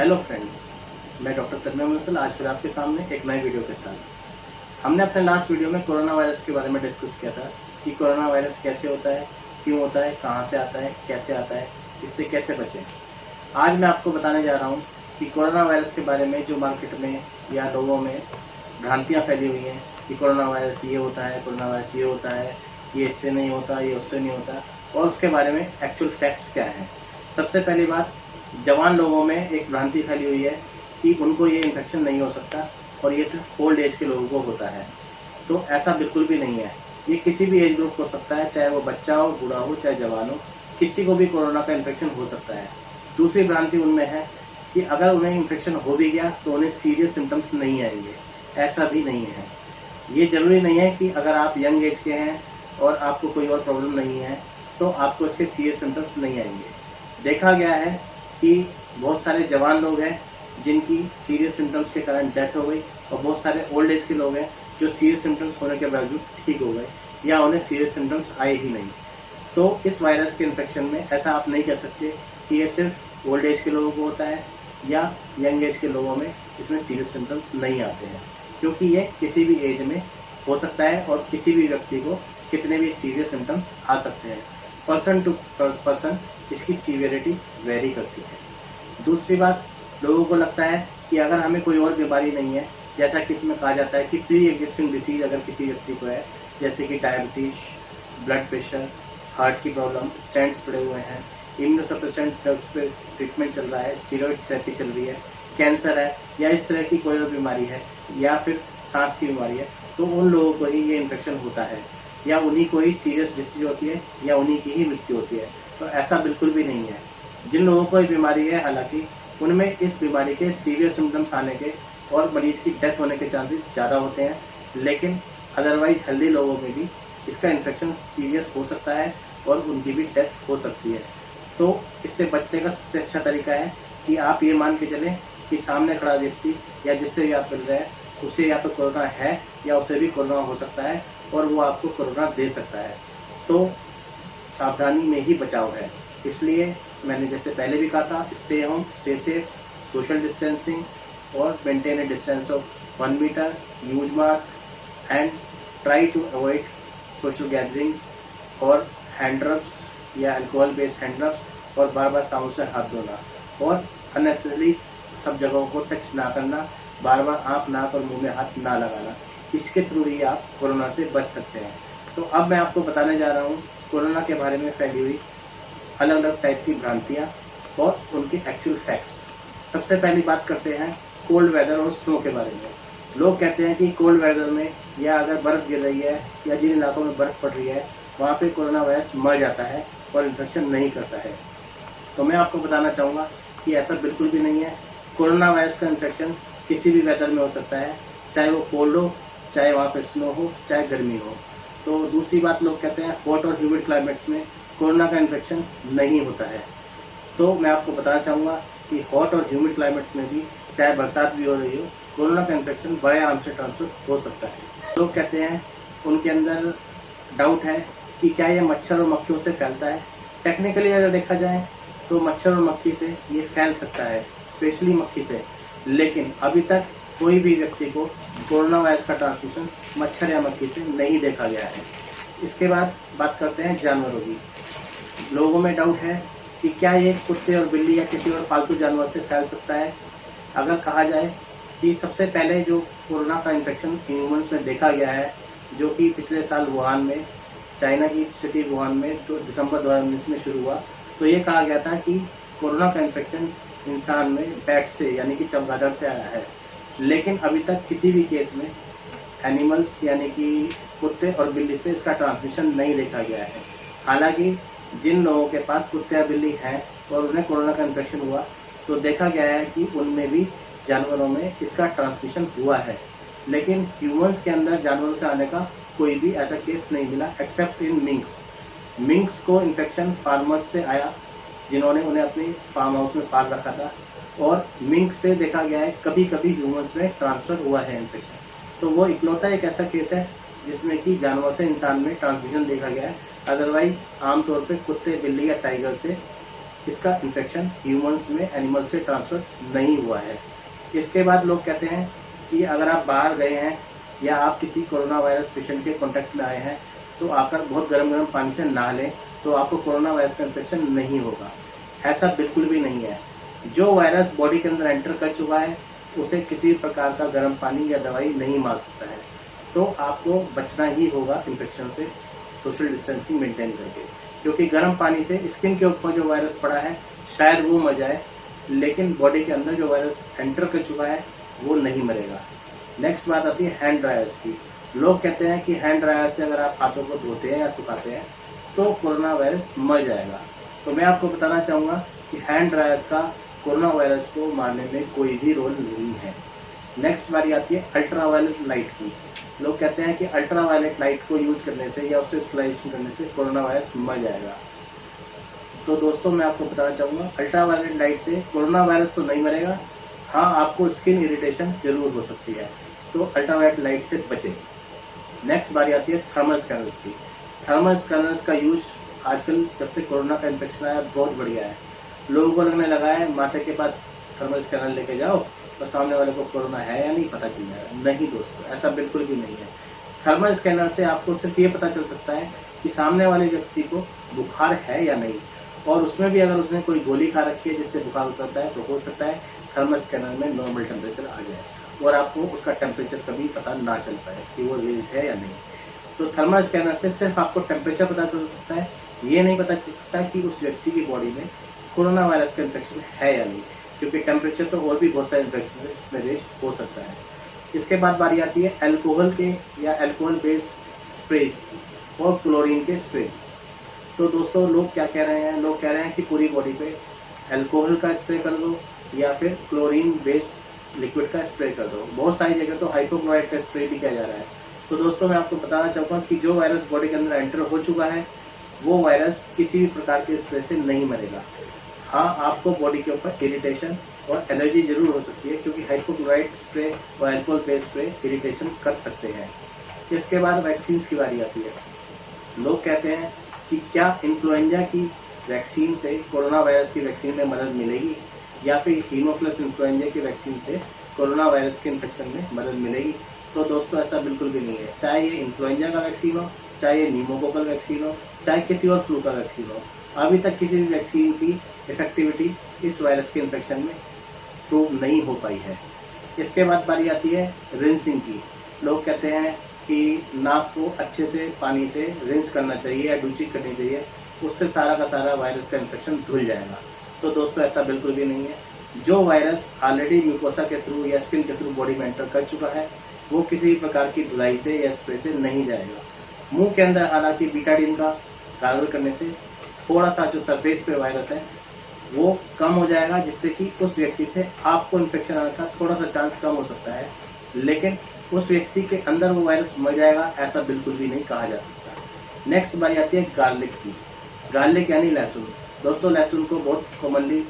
Hello friends, मैं doctor तन्मय muscle आज फिर आपके सामने एक नए वीडियो के साथ। हमने अपने लास्ट वीडियो में कोरोना वायरस के बारे में डिस्कस किया था कि कोरोना वायरस कैसे होता है, क्यों होता है, कहाँ से आता है, कैसे आता है, इससे कैसे बचें। आज मैं आपको बताने जा रहा हूँ कि कोरोना वायरस के बारे में जो मार्केट में या लोगों में भ्रांतियाँ फैली हुई हैं कि कोरोना वायरस ये होता है, कोरोना वायरस ये होता है, ये इससे नहीं होता, ये उससे नहीं होता, और उसके बारे में एक्चुअल फैक्ट्स क्या हैं। सबसे पहली बात, जवान लोगों में एक भ्रांति फैली हुई है कि उनको ये इन्फेक्शन नहीं हो सकता और ये सिर्फ ओल्ड एज के लोगों को होता है। तो ऐसा बिल्कुल भी नहीं है। ये किसी भी एज ग्रुप हो सकता है, चाहे वो बच्चा हो, बूढ़ा हो, चाहे जवान हो, किसी को भी कोरोना का इन्फेक्शन हो सकता है। दूसरी भ्रांति उनमें है कि अगर उन्हें इन्फेक्शन हो भी गया तो उन्हें सीरियस सिम्टम्स नहीं आएंगे। ऐसा भी नहीं है। ये ज़रूरी नहीं है कि अगर आप यंग एज के हैं और आपको कोई और प्रॉब्लम नहीं है तो आपको इसके सीरियस सिम्टम्स नहीं आएंगे। देखा गया है कि बहुत सारे जवान लोग हैं जिनकी सीरियस सिम्टम्स के कारण डेथ हो गई और बहुत सारे ओल्ड एज के लोग हैं जो सीरियस सिम्टम्स होने के बावजूद ठीक हो गए या उन्हें सीरियस सिम्टम्स आए ही नहीं। तो इस वायरस के इन्फेक्शन में ऐसा आप नहीं कह सकते कि ये सिर्फ ओल्ड एज के लोगों को होता है या यंग एज के लोगों में इसमें सीरियस सिम्टम्स नहीं आते हैं, क्योंकि ये किसी भी एज में हो सकता है और किसी भी व्यक्ति को कितने भी सीरियस सिम्टम्स आ सकते हैं। पर्सन टू पर्सन इसकी सीवियरिटी वेरी करती है। दूसरी बात, लोगों को लगता है कि अगर हमें कोई और बीमारी नहीं है, जैसा कि इसमें कहा जाता है कि प्री एग्जिस्टिंग डिसीज अगर किसी व्यक्ति को है, जैसे कि डायबिटीज, ब्लड प्रेशर, हार्ट की प्रॉब्लम, स्टेंट्स पड़े हुए हैं, इम्यूनोसप्रेसेंट ड्रग्स पे ट्रीटमेंट चल रहा है, स्टीरॉयड थेरेपी चल रही है, कैंसर है या इस तरह की कोई और बीमारी है या फिर सांस की बीमारी है, तो उन लोगों को ही ये इन्फेक्शन होता है या उन्हीं को ही सीरियस डिसीज होती है या उन्हीं की ही मृत्यु होती है। तो ऐसा बिल्कुल भी नहीं है। जिन लोगों को ये बीमारी है, हालांकि उनमें इस बीमारी के सीवियर सिम्टम्स आने के और मरीज की डेथ होने के चांसेस ज़्यादा होते हैं, लेकिन अदरवाइज हेल्दी लोगों में भी इसका इन्फेक्शन सीरियस हो सकता है और उनकी भी डेथ हो सकती है। तो इससे बचने का सबसे अच्छा तरीका है कि आप ये मान के चलें कि सामने खड़ा व्यक्ति या जिससे भी आप मिल रहे हैं उसे या तो कोरोना है या उसे भी कोरोना हो सकता है और वो आपको कोरोना दे सकता है। तो सावधानी में ही बचाव है। इसलिए मैंने जैसे पहले भी कहा था, stay home, stay safe, social distancing और maintain a distance of 1 metre, use mask and try to avoid social gatherings और हैंड रब्स या अल्कोहल बेस्ड हैंड रब्स और बार बार साबुन से हाथ धोना और अननेसेसरी सब जगहों को टच ना करना, बार बार आँख, नाक और मुंह में हाथ ना लगाना। इसके थ्रू ही आप कोरोना से बच सकते हैं। तो अब मैं आपको बताने जा रहा हूँ कोरोना के बारे में फैली हुई अलग अलग टाइप की भ्रांतियाँ और उनके एक्चुअल फैक्ट्स। सबसे पहली बात करते हैं कोल्ड वेदर और स्नो के बारे में। लोग कहते हैं कि कोल्ड वेदर में या अगर बर्फ़ गिर रही है या जिन इलाकों में बर्फ़ पड़ रही है वहाँ पे कोरोना वायरस मर जाता है और इन्फेक्शन नहीं करता है। तो मैं आपको बताना चाहूँगा कि ऐसा बिल्कुल भी नहीं है। कोरोना वायरस का इन्फेक्शन किसी भी वेदर में हो सकता है, चाहे वो कोल्ड हो, चाहे वहाँ पे स्नो हो, चाहे गर्मी हो। तो दूसरी बात, लोग कहते हैं हॉट और ह्यूमिड क्लाइमेट्स में कोरोना का इन्फेक्शन नहीं होता है। तो मैं आपको बताना चाहूँगा कि हॉट और ह्यूमिड क्लाइमेट्स में भी, चाहे बरसात भी हो रही हो, कोरोना का इन्फेक्शन बड़े आराम से ट्रांसफर हो सकता है। लोग कहते हैं, उनके अंदर डाउट है कि क्या ये मच्छर और मक्खियों से फैलता है। टेक्निकली अगर देखा जाए तो मच्छर और मक्खी से ये फैल सकता है, स्पेशली मक्खी से, लेकिन अभी तक कोई भी व्यक्ति को कोरोना वायरस का ट्रांसमिशन मच्छर या मक्खी से नहीं देखा गया है। इसके बाद बात करते हैं जानवरों की। लोगों में डाउट है कि क्या ये कुत्ते और बिल्ली या किसी और पालतू जानवर से फैल सकता है। अगर कहा जाए कि सबसे पहले जो कोरोना का इन्फेक्शन ह्यूमंस में देखा गया है, जो कि पिछले साल वुहान में, चाइना की सिटी वुहान में, तो दिसंबर 2019 में शुरू हुआ, तो ये कहा गया था कि कोरोना का इन्फेक्शन इंसान में बैट से यानी कि चमगादड़ से आया है। लेकिन अभी तक किसी भी केस में एनिमल्स यानी कि कुत्ते और बिल्ली से इसका ट्रांसमिशन नहीं देखा गया है। हालांकि जिन लोगों के पास कुत्ते या बिल्ली हैं और उन्हें कोरोना का इन्फेक्शन हुआ तो देखा गया है कि उनमें भी जानवरों में इसका ट्रांसमिशन हुआ है, लेकिन ह्यूमंस के अंदर जानवरों से आने का कोई भी ऐसा केस नहीं मिला एक्सेप्ट इन मिंक्स। मिंक्स को इन्फेक्शन फार्मर्स से आया जिन्होंने उन्हें अपनी फार्म हाउस में पाल रखा था, और मिंक से देखा गया है कभी कभी ह्यूमंस में ट्रांसफ़र हुआ है इन्फेक्शन। तो वो इकलौता एक ऐसा केस है जिसमें कि जानवर से इंसान में ट्रांसमिशन देखा गया है। अदरवाइज आमतौर पे कुत्ते, बिल्ली या टाइगर से इसका इन्फेक्शन ह्यूमंस में एनिमल से ट्रांसफ़र नहीं हुआ है। इसके बाद लोग कहते हैं कि अगर आप बाहर गए हैं या आप किसी कोरोना वायरस पेशेंट के कॉन्टैक्ट में आए हैं तो आकर बहुत गर्म पानी से नहा लें तो आपको कोरोना वायरस का इन्फेक्शन नहीं होगा। ऐसा बिल्कुल भी नहीं है। जो वायरस बॉडी के अंदर एंटर कर चुका है उसे किसी प्रकार का गर्म पानी या दवाई नहीं मार सकता है। तो आपको बचना ही होगा इन्फेक्शन से सोशल डिस्टेंसिंग मेंटेन करके, क्योंकि गर्म पानी से स्किन के ऊपर जो वायरस पड़ा है शायद वो मर जाए, लेकिन बॉडी के अंदर जो वायरस एंटर कर चुका है वो नहीं मरेगा। नेक्स्ट बात आती है हैंड ड्रायर्स की। लोग कहते हैं कि हैंड ड्रायर से अगर आप हाथों को धोते हैं या सुखाते हैं तो कोरोना वायरस मर जाएगा। तो मैं आपको बताना चाहूँगा कि हैंड ड्रायर्स का कोरोना वायरस को मारने में कोई भी रोल नहीं है। नेक्स्ट बारी आती है अल्ट्रा वायलेट लाइट की। लोग कहते हैं कि अल्ट्रा वायलेट लाइट को यूज करने से या उससे स्टरलाइजेशन करने से कोरोना वायरस मर जाएगा। तो दोस्तों मैं आपको बताना चाहूँगा अल्ट्रा वायलेट लाइट से कोरोना वायरस तो नहीं मरेगा, हाँ आपको स्किन इरिटेशन जरूर हो सकती है, तो अल्ट्रा वायलेट लाइट से बचें। नेक्स्ट बारी आती है थर्मल स्कैनर्स की। थर्मल स्कैनर्स का यूज आजकल जब से कोरोना का इन्फेक्शन आया बहुत बढ़ गया है। लोगों को लगने लगा है माथे के पास थर्मल स्कैनर लेके जाओ और सामने वाले को कोरोना है या नहीं पता चल जाएगा। नहीं दोस्तों, ऐसा बिल्कुल भी नहीं है। थर्मल स्कैनर से आपको सिर्फ ये पता चल सकता है कि सामने वाले व्यक्ति को बुखार है या नहीं, और उसमें भी अगर उसने कोई गोली खा रखी है जिससे बुखार उतरता है तो हो सकता है थर्मल स्कैनर में नॉर्मल टेम्परेचर आ जाए और आपको उसका टेम्परेचर कभी पता ना चल पाए कि वो रेज है या नहीं। तो थर्मल स्कैनर से सिर्फ आपको टेम्परेचर पता चल सकता है, ये नहीं पता चल सकता है कि उस व्यक्ति की बॉडी में कोरोना वायरस का इन्फेक्शन है या नहीं, क्योंकि टेम्परेचर तो और भी बहुत सारे इन्फेक्शन है जिसमें रेज हो सकता है। इसके बाद बारी आती है अल्कोहल के या अल्कोहल बेस्ड स्प्रेज और क्लोरीन के स्प्रे। तो दोस्तों लोग क्या कह रहे हैं, लोग कह रहे हैं कि पूरी बॉडी पे अल्कोहल का स्प्रे कर दो या फिर क्लोरीन बेस्ड लिक्विड का स्प्रे कर दो। बहुत सारी जगह तो हाइपोक्लोराइड का स्प्रे भी किया जा रहा है। तो दोस्तों मैं आपको बताना चाहूँगा कि जो वायरस बॉडी के अंदर एंटर हो चुका है वो वायरस किसी भी प्रकार के स्प्रे से नहीं मरेगा। हाँ आपको बॉडी के ऊपर इरिटेशन और एलर्जी जरूर हो सकती है, क्योंकि हाइपोक्लोराइड स्प्रे और अल्कोहल बेस्ड स्प्रे इरिटेशन कर सकते हैं। इसके बाद वैक्सीन की बारी आती है। लोग कहते हैं कि क्या इन्फ्लुएंजा की वैक्सीन से कोरोना वायरस की वैक्सीन में मदद मिलेगी या फिर हीमोफिलस इन्फ्लुएंजा की वैक्सीन से कोरोना वायरस के इन्फेक्शन में मदद मिलेगी। तो दोस्तों ऐसा बिल्कुल भी नहीं है। चाहे ये इन्फ्लुएंजा का वैक्सीन हो, चाहे ये न्यूमोकोकल वैक्सीन हो, चाहे किसी और फ्लू का वैक्सीन हो, अभी तक किसी भी वैक्सीन की इफेक्टिविटी इस वायरस के इन्फेक्शन में प्रूव नहीं हो पाई है। इसके बाद बारी आती है रिंसिंग की। लोग कहते हैं कि नाक को अच्छे से पानी से रिंस करना चाहिए या डूचिंग करनी चाहिए, उससे सारा का सारा वायरस का इन्फेक्शन धुल जाएगा। तो दोस्तों ऐसा बिल्कुल भी नहीं है। जो वायरस ऑलरेडी म्यूकोसा के थ्रू या स्किन के थ्रू बॉडी में एंटर कर चुका है वो किसी भी प्रकार की धुलाई से या स्प्रे से नहीं जाएगा। मुंह के अंदर हालांकि बीटाडीन का गार्गल करने से थोड़ा सा जो सरफेस पे वायरस है वो कम हो जाएगा, जिससे कि उस व्यक्ति से आपको इन्फेक्शन आने का थोड़ा सा चांस कम हो सकता है, लेकिन उस व्यक्ति के अंदर वो वायरस मर जाएगा ऐसा बिल्कुल भी नहीं कहा जा सकता। नेक्स्ट बारी आती है गार्लिक की। गार्लिक यानी लहसुन। दोस्तों लहसुन को बहुत कॉमनली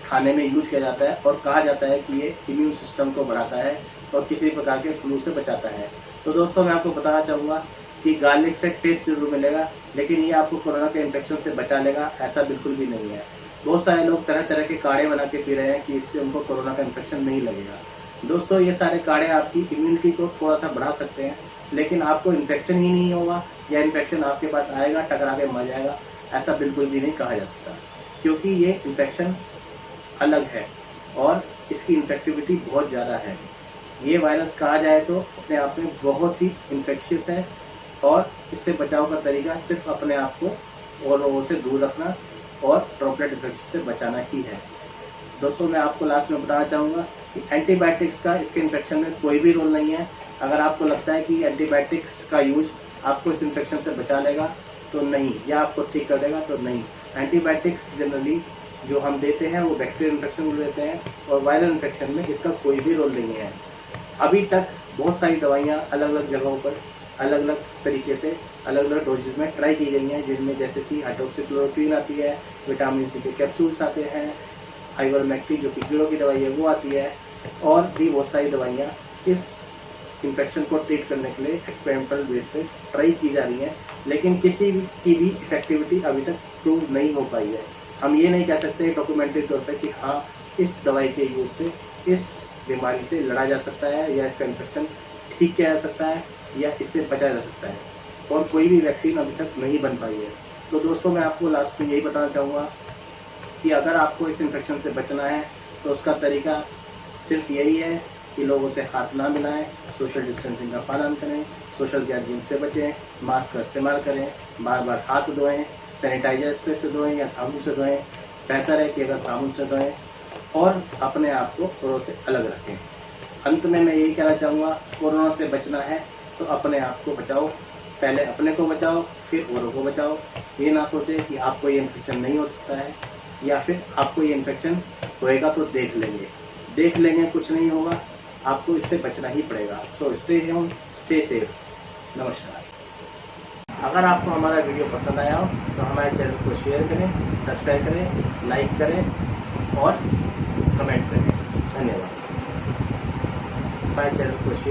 खाने में यूज किया जाता है और कहा जाता है कि ये इम्यून सिस्टम को बढ़ाता है और किसी प्रकार के फ्लू से बचाता है। तो दोस्तों मैं आपको बताना चाहूँगा कि गार्लिक से टेस्ट जरूर मिलेगा, लेकिन ये आपको कोरोना के इन्फेक्शन से बचा लेगा ऐसा बिल्कुल भी नहीं है। बहुत सारे लोग तरह तरह के काढ़े बना के पी रहे हैं कि इससे उनको कोरोना का इन्फेक्शन नहीं लगेगा। दोस्तों ये सारे काढ़े आपकी इम्यूनिटी को थोड़ा सा बढ़ा सकते हैं, लेकिन आपको इन्फेक्शन ही नहीं होगा या इन्फेक्शन आपके पास आएगा टकरा के मर जाएगा ऐसा बिल्कुल भी नहीं कहा जा सकता, क्योंकि ये इन्फेक्शन अलग है और इसकी इन्फेक्टिविटी बहुत ज़्यादा है। ये वायरस कहा जाए तो अपने आप में बहुत ही इन्फेक्शियस है और इससे बचाव का तरीका सिर्फ अपने आप को और लोगों से दूर रखना और ड्रॉपलेट इन्फेक्शन से बचाना ही है। दोस्तों मैं आपको लास्ट में बताना चाहूँगा कि एंटीबायोटिक्स का इसके इन्फेक्शन में कोई भी रोल नहीं है। अगर आपको लगता है कि एंटीबायोटिक्स का यूज आपको इस इन्फेक्शन से बचा लेगा तो नहीं, या आपको ठीक कर देगा तो नहीं। एंटीबायोटिक्स जनरली जो हम देते हैं वो बैक्टीरियल इन्फेक्शन में देते हैं और वायरल इन्फेक्शन में इसका कोई भी रोल नहीं है। अभी तक बहुत सारी दवाइयाँ अलग अलग जगहों पर अलग अलग तरीके से अलग अलग डोजेज में ट्राई की गई हैं, जिनमें जैसे कि हाइड्रोक्सीक्लोरोक्वीन आती है, विटामिन सी के कैप्सूल्स आते हैं, आइवरमेक्टिन जो कि कीड़ों की दवाई है वो आती है, और भी बहुत सारी दवाइयाँ इस इन्फेक्शन को ट्रीट करने के लिए एक्सपेरिमेंटल बेस पे ट्राई की जा रही हैं, लेकिन किसी की भी इफेक्टिविटी अभी तक प्रूव नहीं हो पाई है। हम ये नहीं कह सकते डॉक्यूमेंट्री तौर पे कि हाँ इस दवाई के यूज़ से इस बीमारी से लड़ा जा सकता है या इसका इन्फेक्शन ठीक किया जा सकता है या इससे बचा जा सकता है, और कोई भी वैक्सीन अभी तक नहीं बन पाई है। तो दोस्तों मैं आपको लास्ट में यही बताना चाहूँगा कि अगर आपको इस इन्फेक्शन से बचना है तो उसका तरीका सिर्फ यही है कि लोगों से हाथ ना मिलाएं, सोशल डिस्टेंसिंग का पालन करें, सोशल गैदरिंग से बचें, मास्क का इस्तेमाल करें, बार बार हाथ धोएं, सैनिटाइजर स्प्रे से धोएं या साबुन से धोएं। बेहतर है कि अगर साबुन से धोएं, और अपने आप को कोरोना से अलग रखें। अंत में मैं यही कहना चाहूँगा, कोरोना से बचना है तो अपने आप को बचाओ, पहले अपने को बचाओ फिर औरों को बचाओ। ये ना सोचें कि आपको ये इन्फेक्शन नहीं हो सकता है या फिर आपको ये इन्फेक्शन होएगा तो देख लेंगे कुछ नहीं होगा, आपको इससे बचना ही पड़ेगा। So stay home, stay safe. नमस्कार। अगर आपको हमारा वीडियो पसंद आया हो तो हमारे चैनल को शेयर करें, सब्सक्राइब करें, लाइक करें और कमेंट करें। धन्यवाद। हमारे चैनल को शेयर